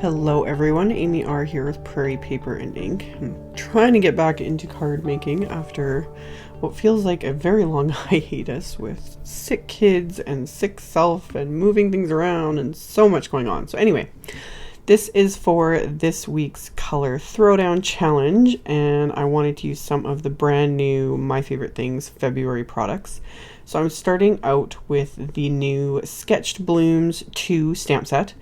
Hello everyone, AmyR here with Prairie Paper and Ink. I'm trying to get back into card making after what feels like a very long hiatus with sick kids and sick self and moving things around and so much going on. So anyway, this is for this week's color throwdown challenge, and I wanted to use some of the brand new My Favorite Things February products. So I'm starting out with the new Sketched Blooms 2 stamp set,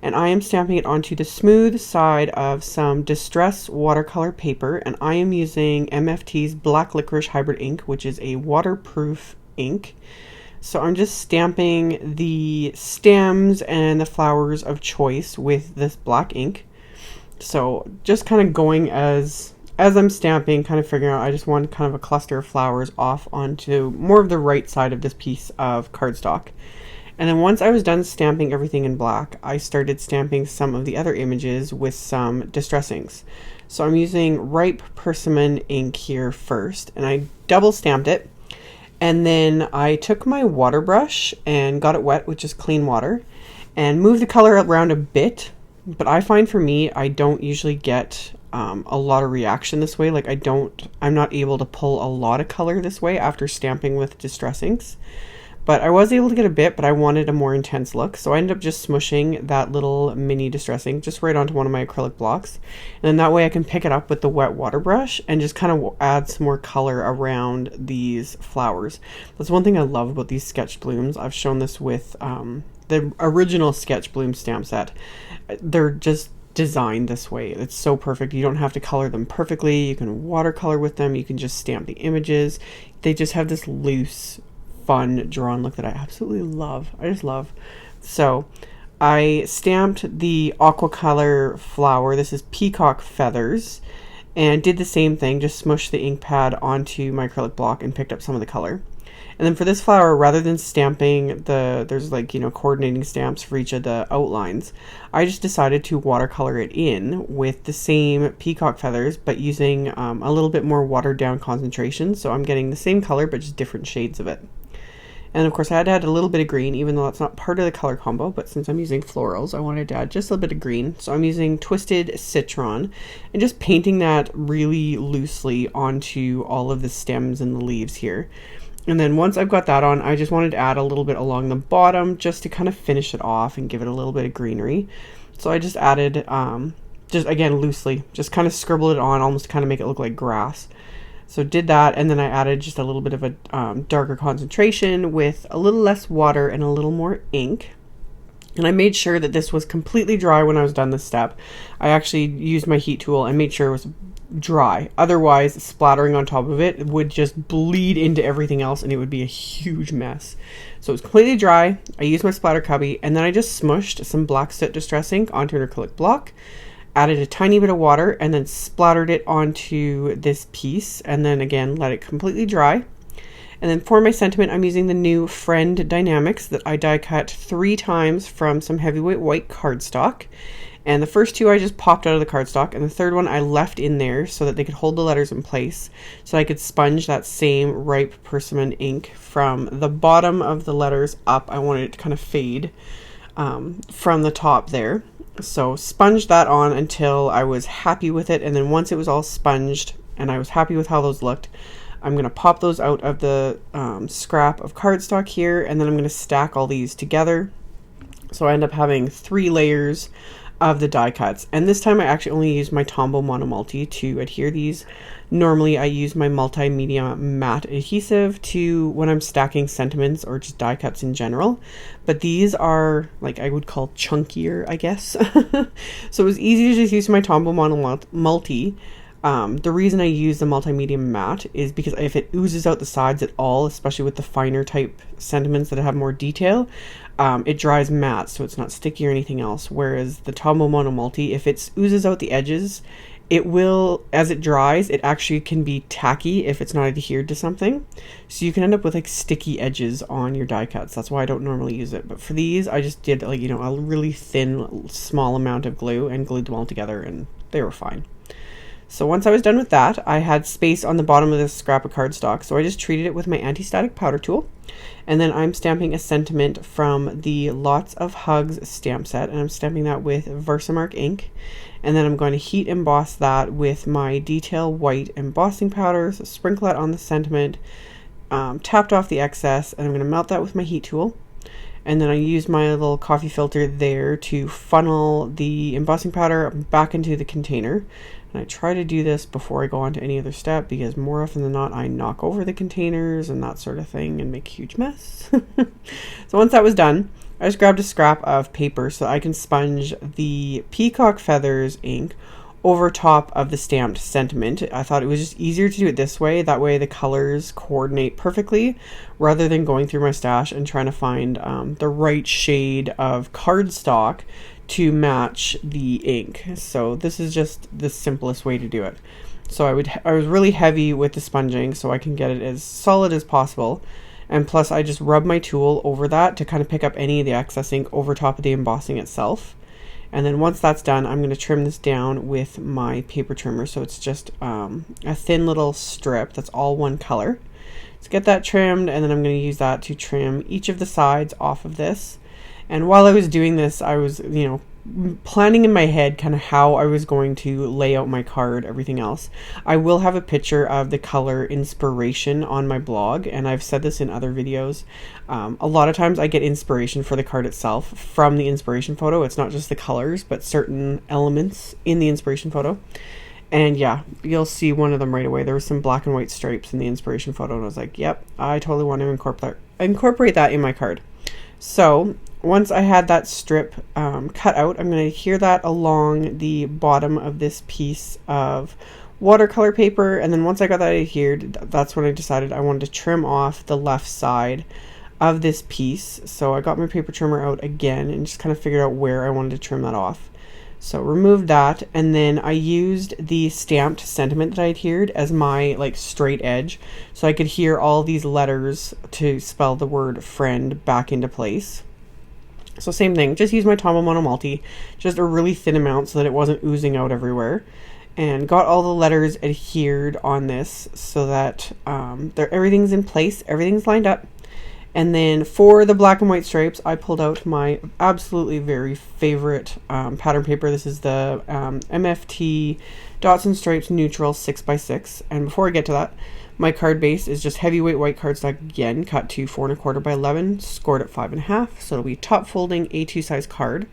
and I am stamping it onto the smooth side of some Distress watercolor paper, and I am using MFT's Black Licorice Hybrid ink, which is a waterproof ink. So I'm just stamping the stems and the flowers of choice with this black ink. So just kind of going as I'm stamping, kind of figuring out, I just want kind of a cluster of flowers off onto more of the right side of this piece of cardstock. And then once I was done stamping everything in black, I started stamping some of the other images with some distress inks. So I'm using Ripe Persimmon ink here first, and I double stamped it. And then I took my water brush and got it wet with just clean water and moved the color around a bit. But I find for me, I don't usually get a lot of reaction this way. Like I'm not able to pull a lot of color this way after stamping with distress inks. But I was able to get a bit, but I wanted a more intense look. So I ended up just smushing that little mini distress ink just right onto one of my acrylic blocks. And then that way I can pick it up with the wet water brush and just kind of add some more color around these flowers. That's one thing I love about these Sketched Blooms. I've shown this with the original Sketched Bloom stamp set. They're just designed this way. It's so perfect. You don't have to color them perfectly. You can watercolor with them. You can just stamp the images. They just have this loose, fun drawn look that I absolutely love. I just love. So I stamped the aqua color flower. This is Peacock Feathers, and did the same thing, just smushed the ink pad onto my acrylic block and picked up some of the color. And then for this flower, rather than stamping there's like, coordinating stamps for each of the outlines, I just decided to watercolor it in with the same peacock feathers, but using a little bit more watered down concentration. So I'm getting the same color, but just different shades of it. And of course I had to add a little bit of green, even though that's not part of the color combo, but since I'm using florals, I wanted to add just a little bit of green. So I'm using Twisted Citron and just painting that really loosely onto all of the stems and the leaves here. And then once I've got that on, I just wanted to add a little bit along the bottom just to kind of finish it off and give it a little bit of greenery. So I just added, just again loosely, just kind of scribbled it on, almost to kind of make it look like grass. So did that, and then I added just a little bit of a darker concentration with a little less water and a little more ink. And I made sure that this was completely dry when I was done this step. I actually used my heat tool and made sure it was dry. Otherwise, splattering on top of it would just bleed into everything else and it would be a huge mess. So it was completely dry. I used my splatter cubby, and then I just smushed some black soot distress ink onto an acrylic block, added a tiny bit of water, and then splattered it onto this piece, and then again let it completely dry. And then for my sentiment, I'm using the new Friend Die-namics that I die cut 3 times from some heavyweight white cardstock. And the first 2 I just popped out of the cardstock, and the third one I left in there so that they could hold the letters in place, so I could sponge that same Ripe Persimmon ink from the bottom of the letters up. I wanted it to kind of fade from the top there. So sponged that on until I was happy with it, and then once it was all sponged and I was happy with how those looked, I'm going to pop those out of the scrap of cardstock here, and then I'm going to stack all these together. So I end up having 3 layers of the die cuts, and this time I actually only used my Tombow Monomulti to adhere these. Normally I use my multimedia matte adhesive to when I'm stacking sentiments or just die cuts in general, but these are like I would call chunkier, I guess. So it was easy to just use my Tombow Monomulti. The reason I use the multimedia matte is because if it oozes out the sides at all, especially with the finer type sentiments that have more detail, it dries matte, so it's not sticky or anything else. Whereas the Tombow Monomulti, if it oozes out the edges, it will, as it dries, it actually can be tacky if it's not adhered to something. So you can end up with like sticky edges on your die cuts. That's why I don't normally use it. But for these, I just did like, a really thin, small amount of glue and glued them all together, and they were fine. So once I was done with that, I had space on the bottom of this scrap of cardstock, so I just treated it with my anti-static powder tool. And then I'm stamping a sentiment from the Lots of Hugs stamp set, and I'm stamping that with Versamark ink. And then I'm going to heat emboss that with my Detail White embossing powder, so sprinkle that on the sentiment, tapped off the excess, and I'm going to melt that with my heat tool. And then I use my little coffee filter there to funnel the embossing powder back into the container. And I try to do this before I go on to any other step, because more often than not I knock over the containers and that sort of thing and make a huge mess. So once that was done, I just grabbed a scrap of paper so I can sponge the peacock feathers ink over top of the stamped sentiment. I thought it was just easier to do it this way. That way the colors coordinate perfectly, rather than going through my stash and trying to find the right shade of cardstock to match the ink. So this is just the simplest way to do it. So I was really heavy with the sponging so I can get it as solid as possible. And plus I just rub my tool over that to kind of pick up any of the excess ink over top of the embossing itself. And then once that's done, I'm going to trim this down with my paper trimmer. So it's just a thin little strip that's all one color. Let's get that trimmed, and then I'm going to use that to trim each of the sides off of this. And while I was doing this, I was, planning in my head kind of how I was going to lay out my card, everything else. I will have a picture of the color inspiration on my blog, and I've said this in other videos. A lot of times I get inspiration for the card itself from the inspiration photo. It's not just the colors, but certain elements in the inspiration photo. And yeah, you'll see one of them right away. There was some black and white stripes in the inspiration photo, and I was like, yep, I totally want to incorporate that in my card. So once I had that strip cut out, I'm going to adhere that along the bottom of this piece of watercolor paper. And then once I got that adhered, that's when I decided I wanted to trim off the left side of this piece. So I got my paper trimmer out again and just kind of figured out where I wanted to trim that off. So removed that, and then I used the stamped sentiment that I adhered as my straight edge, so I could adhere all these letters to spell the word friend back into place. So same thing, just use my Tombow Monomulti, just a really thin amount so that it wasn't oozing out everywhere, and got all the letters adhered on this so that everything's in place, everything's lined up. And then for the black and white stripes, I pulled out my absolutely very favorite pattern paper. This is the MFT Dots and Stripes Neutral 6x6. And before I get to that, my card base is just heavyweight white cardstock again, cut to 4 1/4 by 11, scored at 5 1/2. So it'll be top folding A2 size card.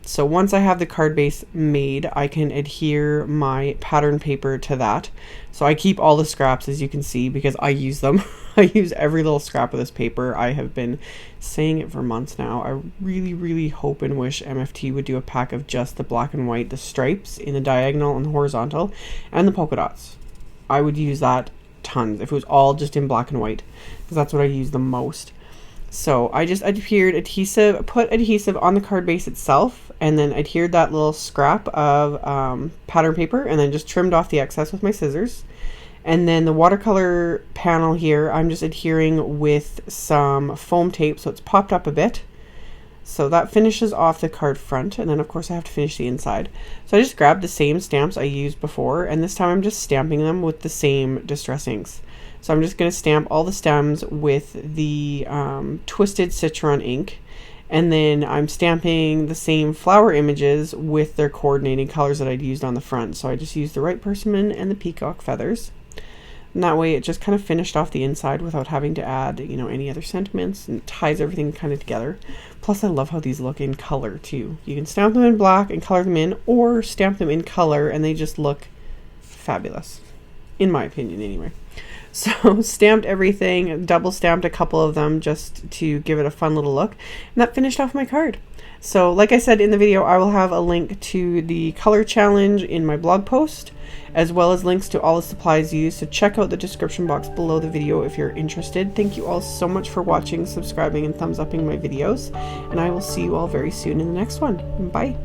So once I have the card base made, I can adhere my pattern paper to that. So I keep all the scraps, as you can see, because I use them. I use every little scrap of this paper. I have been saying it for months now. I really, really hope and wish MFT would do a pack of just the black and white, the stripes in the diagonal and the horizontal, and the polka dots. I would use that tons if it was all just in black and white, because that's what I use the most. So I just put adhesive on the card base itself, and then adhered that little scrap of pattern paper, and then just trimmed off the excess with my scissors. And then the watercolor panel here, I'm just adhering with some foam tape so it's popped up a bit. So that finishes off the card front, and then of course I have to finish the inside. So I just grabbed the same stamps I used before, and this time I'm just stamping them with the same distress inks. So I'm just going to stamp all the stems with the Twisted Citron ink, and then I'm stamping the same flower images with their coordinating colors that I'd used on the front. So I just used the right persimmon and the peacock feathers. And that way it just kind of finished off the inside without having to add, any other sentiments, and ties everything kind of together. Plus I love how these look in color too. You can stamp them in black and color them in, or stamp them in color and they just look fabulous. In my opinion anyway. So stamped everything, double stamped a couple of them just to give it a fun little look. And that finished off my card. So like I said in the video, I will have a link to the color challenge in my blog post, as well as links to all the supplies used. So check out the description box below the video if you're interested. Thank you all so much for watching, subscribing, and thumbs upping my videos. And I will see you all very soon in the next one. Bye.